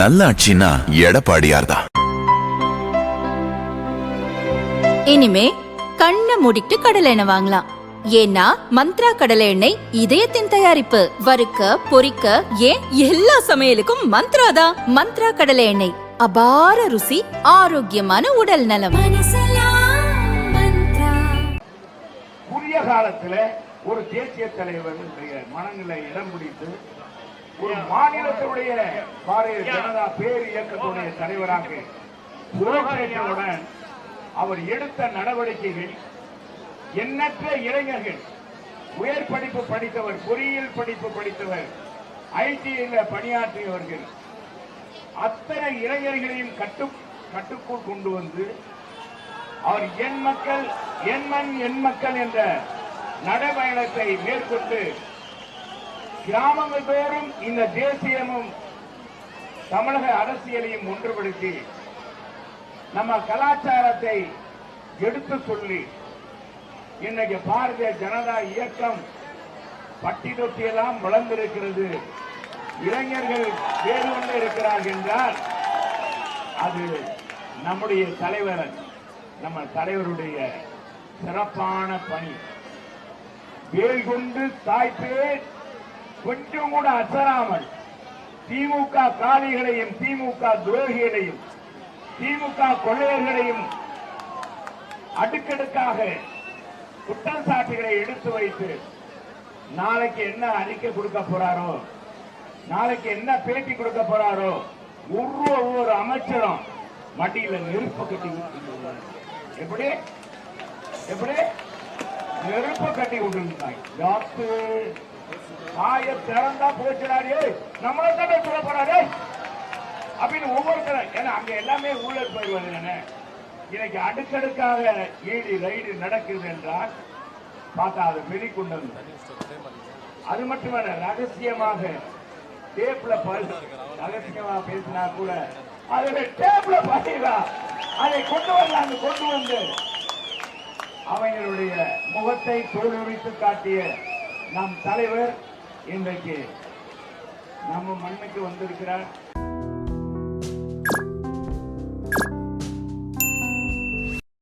நல்லாட்சினா எடப்பாடியார் தான். இனிமே கண்ணை மூடிட்டு கடலை எண்ணெய் வாங்கலாம். ஏன்னா மந்த்ரா கடலை எண்ணெய் இதயத்தின் தயாரிப்பு. வறுக்க பொரிக்க ஏன் எல்லா சமையலுக்கும் மந்த்ரா தான். மந்த்ரா கடலை எண்ணெய், அபார ருசி, ஆரோக்கியமான உடல் நலம். புதிய காலத்துல ஒரு தேசிய தலைவருடைய மனநிலை இடம் பிடித்து ஒரு மாநிலத்துடைய பாரதிய ஜனதா பேர் இயக்கத்துடைய தலைவராக பொறுப்பேற்றவுடன் அவர் எடுத்த நடவடிக்கைகள் எண்ணற்ற இளைஞர்கள், உயர் படிப்பு படித்தவர், பொறியியல் படிப்பு படித்தவர், ஐடியில் பணியாற்றியவர்கள், அத்தனை இளைஞர்களையும் கட்டுக்குள் கொண்டு வந்து அவர் என் மக்கள் என் மண் என் மக்கள் என்ற நடைபயணத்தை மேற்கொண்டு கிராமங்கள் தோறும் இந்த தேசியமும் தமிழக அரசியலையும் ஒன்றுபடுத்தி நம்ம கலாச்சாரத்தை எடுத்து சொல்லி இன்னைக்கு பாரதிய ஜனதா இயக்கம் பட்டி தொட்டியெல்லாம் வளர்ந்திருக்கிறது. இளைஞர்கள் வேறு கொண்டு இருக்கிறார்கள் என்றால் அது நம்முடைய தலைவர், நம்ம தலைவருடைய சிறப்பான பணி. வேல் கொண்டு தாய்ப்பேர் கொஞ்சம் கூட அசராமல் திமுக காலிகளையும் திமுக துரோகிகளையும் திமுக கொள்ளையர்களையும் அடுக்கடுக்காக குற்றச்சாட்டுகளை எடுத்து வைத்து நாளைக்கு என்ன அறிக்கை கொடுக்க போறாரோ, நாளைக்கு என்ன பேட்டி கொடுக்க போறாரோ, ஒவ்வொரு அமைச்சரும் மடியில நெருப்பு கட்டி எப்படி எப்படி நெருப்பு கட்டி விட்டு காய திறந்தா போச்சுடாரு, நம்மளை தானே சொல்ல போறாரு அப்படின்னு ஒவ்வொருத்தரும். ஏன்னா அங்க எல்லாமே ஊழல் போயிடுவாங்க தானே. இன்னைக்கு அடுக்கடுக்காக ஈடி ரைடு நடக்குது என்றால் பார்த்தா அது வெளிக்கொண்டு அது மட்டுமல்ல, ரகசியமாக டேப்ல ரகசியமா பேசினா கூட அதுல டேப்ல பாத்தீங்களா அதை கொண்டு வரலாங்க, கொண்டு வந்து அவங்களுடைய முகத்தை தோலுரித்து காட்டிய நம் தலைவர் இன்றைக்கு நம்ம மண்ணுக்கு வந்திருக்கிறார்.